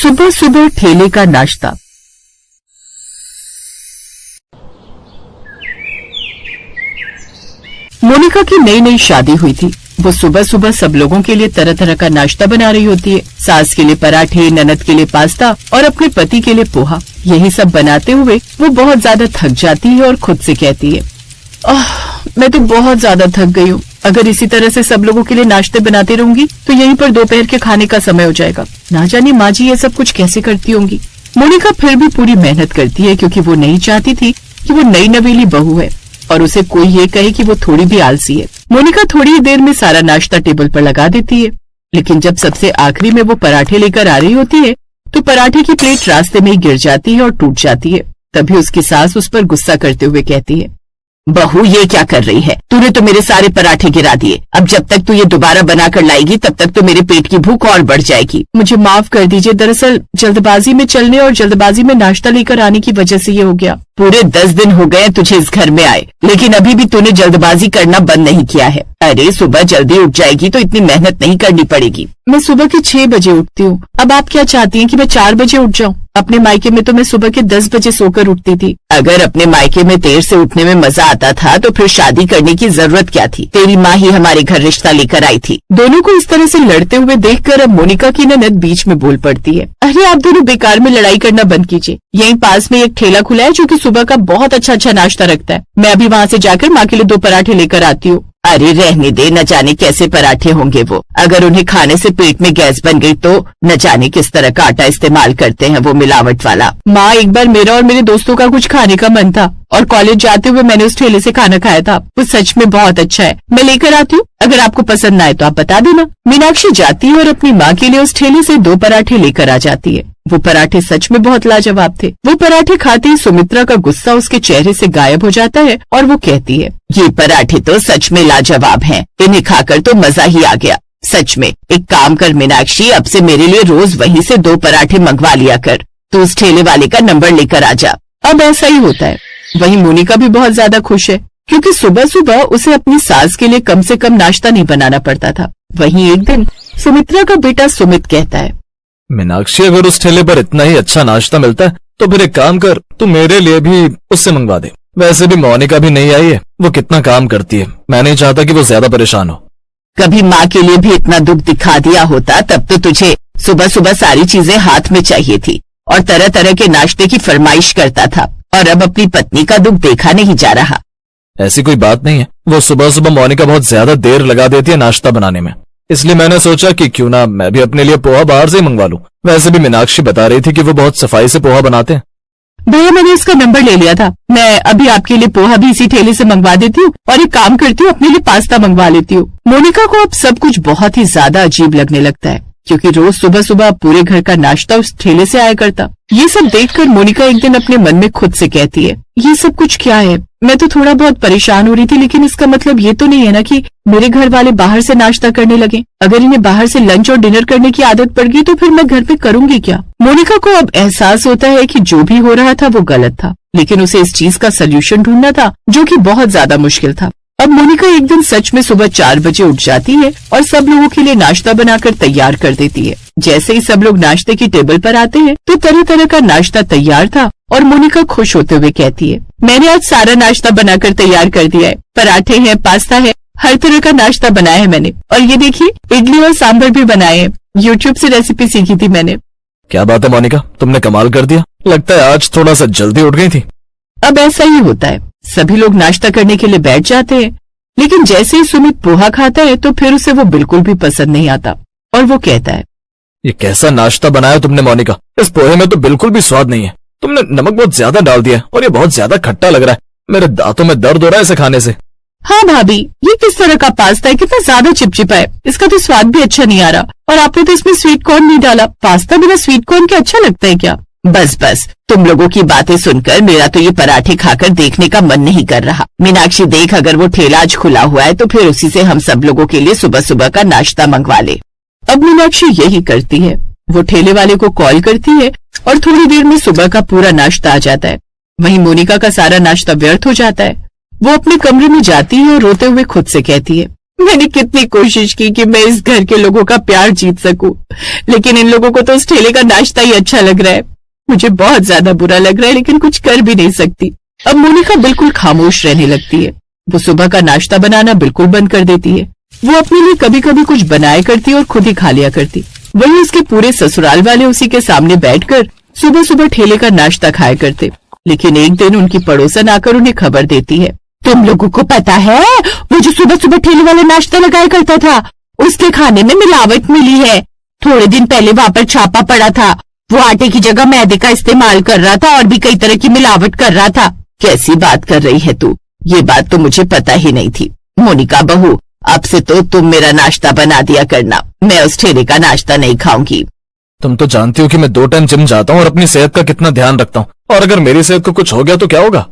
सुबह सुबह ठेले का नाश्ता। मोनिका की नई नई शादी हुई थी। वो सुबह सुबह सब लोगों के लिए तरह तरह का नाश्ता बना रही होती है। सास के लिए पराठे, ननद के लिए पास्ता और अपने पति के लिए पोहा। यही सब बनाते हुए वो बहुत ज्यादा थक जाती है और खुद से कहती है, मैं तो बहुत ज्यादा थक गई हूँ। अगर इसी तरह से सब लोगों के लिए नाश्ते बनाती रहूंगी तो यहीं पर दोपहर के खाने का समय हो जाएगा। ना जाने माँ जी ये सब कुछ कैसे करती होंगी। मोनिका फिर भी पूरी मेहनत करती है क्योंकि वो नहीं चाहती थी कि वो नई नवेली बहू है और उसे कोई ये कहे कि वो थोड़ी भी आलसी है। मोनिका थोड़ी ही देर में सारा नाश्ता टेबल पर लगा देती है, लेकिन जब सबसे आखिरी में वो पराठे लेकर आ रही होती है तो पराठे की प्लेट रास्ते में ही गिर जाती है और टूट जाती है। तभी उसकी सास उस पर गुस्सा करते हुए कहती है, बहू ये क्या कर रही है? तूने तो मेरे सारे पराठे गिरा दिए। अब जब तक तू ये दोबारा बनाकर लाएगी तब तक तो मेरे पेट की भूख और बढ़ जाएगी। मुझे माफ कर दीजिए, दरअसल जल्दबाजी में चलने और जल्दबाजी में नाश्ता लेकर आने की वजह से ये हो गया। पूरे 10 दिन हो गए तुझे इस घर में आए, लेकिन अभी भी तूने जल्दबाजी करना बंद नहीं किया है। अरे सुबह जल्दी उठ जाएगी तो इतनी मेहनत नहीं करनी पड़ेगी। मैं सुबह के 6 बजे उठती हूँ। अब आप क्या चाहती हैं कि मैं 4 बजे उठ जाऊँ? अपने मायके में तो मैं सुबह के 10 बजे सोकर उठती थी। अगर अपने मायके में देर से उठने में मजा आता था तो फिर शादी करने की जरूरत क्या थी? तेरी माँ ही हमारे घर रिश्ता लेकर आई थी। दोनों को इस तरह से लड़ते हुए देखकर अब मोनिका की ननद बीच में बोल पड़ती है, अरे आप दोनों बेकार में लड़ाई करना बंद कीजिए। यहीं पास में एक ठेला खुला है जो कि सुबह का बहुत अच्छा नाश्ता रखता है। मैं अभी वहाँ से जाकर माँ के लिए 2 पराठे लेकर आती हूँ। अरे रहने दे, न जाने कैसे पराठे होंगे वो। अगर उन्हें खाने से पेट में गैस बन गई तो न जाने किस तरह का आटा इस्तेमाल करते हैं वो मिलावट वाला। माँ एक बार मेरा और मेरे दोस्तों का कुछ खाने का मन था और कॉलेज जाते हुए मैंने उस ठेले से खाना खाया था। वो सच में बहुत अच्छा है। मैं लेकर आती हूँ, अगर आपको पसंद न आए तो आप बता देना। मीनाक्षी जाती है और अपनी माँ के लिए उस ठेले से 2 पराठे लेकर आ जाती है। वो पराठे सच में बहुत लाजवाब थे। वो पराठे खाते ही सुमित्रा का गुस्सा उसके चेहरे से गायब हो जाता है और वो कहती है, ये पराठे तो सच में लाजवाब हैं। इन्हें खाकर तो मजा ही आ गया। सच में एक काम कर मीनाक्षी, अब से मेरे लिए रोज वहीं से 2 पराठे मंगवा लिया कर। तो उस ठेले वाले का नंबर लेकर आ जा। अब ऐसा ही होता है। वहीं मोनिका भी बहुत ज्यादा खुश है क्योंकि सुबह सुबह उसे अपनी सास के लिए कम से कम नाश्ता नहीं बनाना पड़ता था। वहीं एक दिन सुमित्रा का बेटा सुमित कहता है, मीनाक्षी अगर उस ठेले पर इतना ही अच्छा नाश्ता मिलता है तो फिर एक काम कर, तू मेरे लिए भी उससे मंगवा दे। वैसे भी मोनिका भी नहीं आई है, वो कितना काम करती है। मैं नहीं चाहता कि वो ज्यादा परेशान हो। कभी माँ के लिए भी इतना दुख दिखा दिया होता तब तो तुझे सुबह सुबह सारी चीजें हाथ में चाहिए थी और तरह तरह के नाश्ते की फरमाइश करता था, और अब अपनी पत्नी का दुख देखा नहीं जा रहा। ऐसी कोई बात नहीं है। वो सुबह सुबह मोनिका बहुत ज्यादा देर लगा देती है नाश्ता बनाने में, इसलिए मैंने सोचा कि क्यों ना मैं भी अपने लिए पोहा बाहर से मंगवा लूं। वैसे भी मीनाक्षी बता रही थी कि वो बहुत सफाई से पोहा बनाते हैं। भैया मैंने इसका नंबर ले लिया था। मैं अभी आपके लिए पोहा भी इसी ठेले से मंगवा देती हूँ और एक काम करती हूँ, अपने लिए पास्ता मंगवा लेती हूँ। मोनिका को अब सब कुछ बहुत ही ज्यादा अजीब लगने लगता है क्योंकि रोज सुबह सुबह पूरे घर का नाश्ता उस ठेले से आया करता। ये सब देखकर मोनिका एक दिन अपने मन में खुद से कहती है, ये सब कुछ क्या है? मैं तो थोड़ा बहुत परेशान हो रही थी, लेकिन इसका मतलब ये तो नहीं है ना कि मेरे घर वाले बाहर से नाश्ता करने लगे। अगर इन्हें बाहर से लंच और डिनर करने की आदत पड़ गई तो फिर मैं घर पे करूंगी क्या? मोनिका को अब एहसास होता है कि जो भी हो रहा था वो गलत था, लेकिन उसे इस चीज का सल्यूशन ढूंढना था जो कि बहुत ज्यादा मुश्किल था। अब मोनिका एक दिन सच में सुबह 4 बजे उठ जाती है और सब लोगों के लिए नाश्ता बनाकर तैयार कर देती है। जैसे ही सब लोग नाश्ते की टेबल पर आते हैं तो तरह तरह का नाश्ता तैयार था और मोनिका खुश होते हुए कहती है, मैंने आज सारा नाश्ता बनाकर तैयार कर दिया है। पराठे हैं, पास्ता है, हर तरह का नाश्ता बनाया है मैंने। और ये देखिए इडली और सांभर भी बनाए हैं। यूट्यूब से रेसिपी सीखी थी मैंने। क्या बात है मोनिका, तुमने कमाल कर दिया। लगता है आज थोड़ा सा जल्दी उठ गई थी। अब ऐसा ही होता है, सभी लोग नाश्ता करने के लिए बैठ जाते हैं, लेकिन जैसे ही सुमित पोहा खाता है तो फिर उसे वो बिल्कुल भी पसंद नहीं आता और वो कहता है, ये कैसा नाश्ता बनाया तुमने मोनिका? इस पोहे में तो बिल्कुल भी स्वाद नहीं है। तुमने नमक बहुत ज्यादा डाल दिया और ये बहुत ज्यादा खट्टा लग रहा है। मेरे दांतों में दर्द हो रहा है इसे खाने से। हाँ भाभी, ये किस तरह का पास्ता है? कितना ज्यादा चिपचिपा है। इसका तो स्वाद भी अच्छा नहीं आ रहा। और आपने तो इसमें स्वीट कॉर्न नहीं डाला। पास्ता बिना स्वीट कॉर्न के अच्छा लगता है क्या? बस बस, तुम लोगों की बातें सुनकर मेरा तो ये पराठे खाकर देखने का मन नहीं कर रहा। मीनाक्षी देख, अगर वो ठेला आज खुला हुआ है तो फिर उसी से हम सब लोगों के लिए सुबह सुबह का नाश्ता मंगवा ले। अब मीनाक्षी यही करती है। वो ठेले वाले को कॉल करती है और थोड़ी देर में सुबह का पूरा नाश्ता आ जाता है। वहीं मोनिका का सारा नाश्ता व्यर्थ हो जाता है। वो अपने कमरे में जाती है और रोते हुए खुद से कहती है, मैंने कितनी कोशिश की कि मैं इस घर के लोगों का प्यार जीत सकूं, लेकिन इन लोगों को तो उस ठेले का नाश्ता ही अच्छा लग रहा है। मुझे बहुत ज्यादा बुरा लग रहा है, लेकिन कुछ कर भी नहीं सकती। अब मोनिका बिल्कुल खामोश रहने लगती है। वो सुबह का नाश्ता बनाना बिल्कुल बंद कर देती है। वो अपने लिए कभी कभी कुछ बनाया करती और खुद ही खा लिया करती। वहीं उसके पूरे ससुराल वाले उसी के सामने बैठकर सुबह सुबह ठेले का नाश्ता खाया करते। लेकिन एक दिन उनकी पड़ोसन आकर उन्हें खबर देती है, तुम लोगों को पता है वो जो सुबह सुबह ठेले वाला नाश्ता लगाया करता था, उसके खाने में मिलावट मिली है। थोड़े दिन पहले वहां पर छापा पड़ा था। वो आटे की जगह मैदे का इस्तेमाल कर रहा था और भी कई तरह की मिलावट कर रहा था। कैसी बात कर रही है तू? ये बात तो मुझे पता ही नहीं थी। मोनिका बहू, अब से तो तुम मेरा नाश्ता बना दिया करना। मैं उस ठेले का नाश्ता नहीं खाऊंगी। तुम तो जानती हो कि मैं 2 टाइम जिम जाता हूँ और अपनी सेहत का कितना ध्यान रखता हूँ, और अगर मेरी सेहत को कुछ हो गया तो क्या होगा?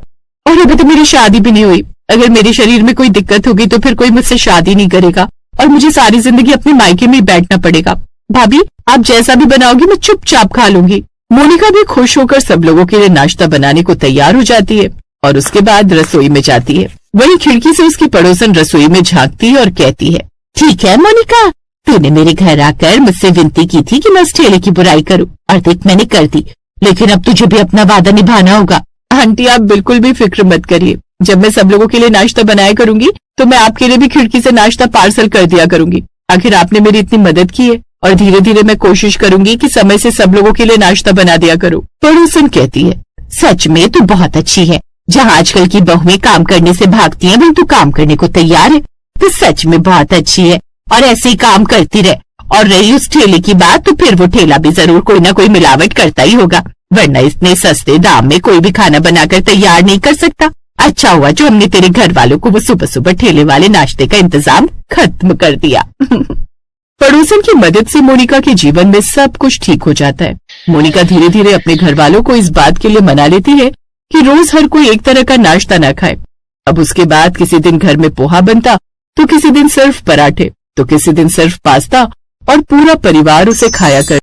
और अभी तो मेरी शादी भी नहीं हुई। अगर मेरे शरीर में कोई दिक्कत होगी तो फिर कोई मुझसे शादी नहीं करेगा और मुझे सारी जिंदगी अपने मायके में ही बैठना पड़ेगा। भाभी, आप जैसा भी बनाओगी मैं चुपचाप खा लूंगी। मोनिका भी खुश होकर सब लोगों के लिए नाश्ता बनाने को तैयार हो जाती है और उसके बाद रसोई में जाती है। वहीं खिड़की से उसकी पड़ोसन रसोई में झांकती है और कहती है, ठीक है मोनिका, तूने मेरे घर आकर मुझसे विनती की थी कि मैं उस ठेले की बुराई करूं और देख मैंने कर दी, लेकिन अब तुझे भी अपना वादा निभाना होगा। आंटी, आप बिल्कुल भी फिक्र मत करिए। जब मैं सब लोगों के लिए नाश्ता बनाया करूंगी तो मैं आपके लिए भी खिड़की से नाश्ता पार्सल कर दिया करूंगी। आखिर आपने मेरी इतनी मदद की है और धीरे धीरे मैं कोशिश करूंगी कि समय से सब लोगों के लिए नाश्ता बना दिया करूं। पड़ोसन कहती है, सच में तू बहुत अच्छी है। जहाँ आजकल की बहुएं काम करने से भागती हैं, वहीं तू काम करने को तैयार है। तो सच में बहुत अच्छी है और ऐसे ही काम करती रहे। और रही उस ठेले की बात, तो फिर वो ठेला भी जरूर कोई ना कोई मिलावट करता ही होगा, वरना इतने सस्ते दाम में कोई भी खाना बनाकर तैयार नहीं कर सकता। अच्छा हुआ जो हमने तेरे घर वालों को वो सुबह सुबह ठेले वाले नाश्ते का इंतजाम खत्म कर दिया। पड़ोसन की मदद से मोनिका के जीवन में सब कुछ ठीक हो जाता है। मोनिका धीरे धीरे अपने घर वालों को इस बात के लिए मना लेती है कि रोज हर कोई एक तरह का नाश्ता न खाए। अब उसके बाद किसी दिन घर में पोहा बनता, तो किसी दिन सिर्फ पराठे, तो किसी दिन सिर्फ पास्ता, और पूरा परिवार उसे खाया कर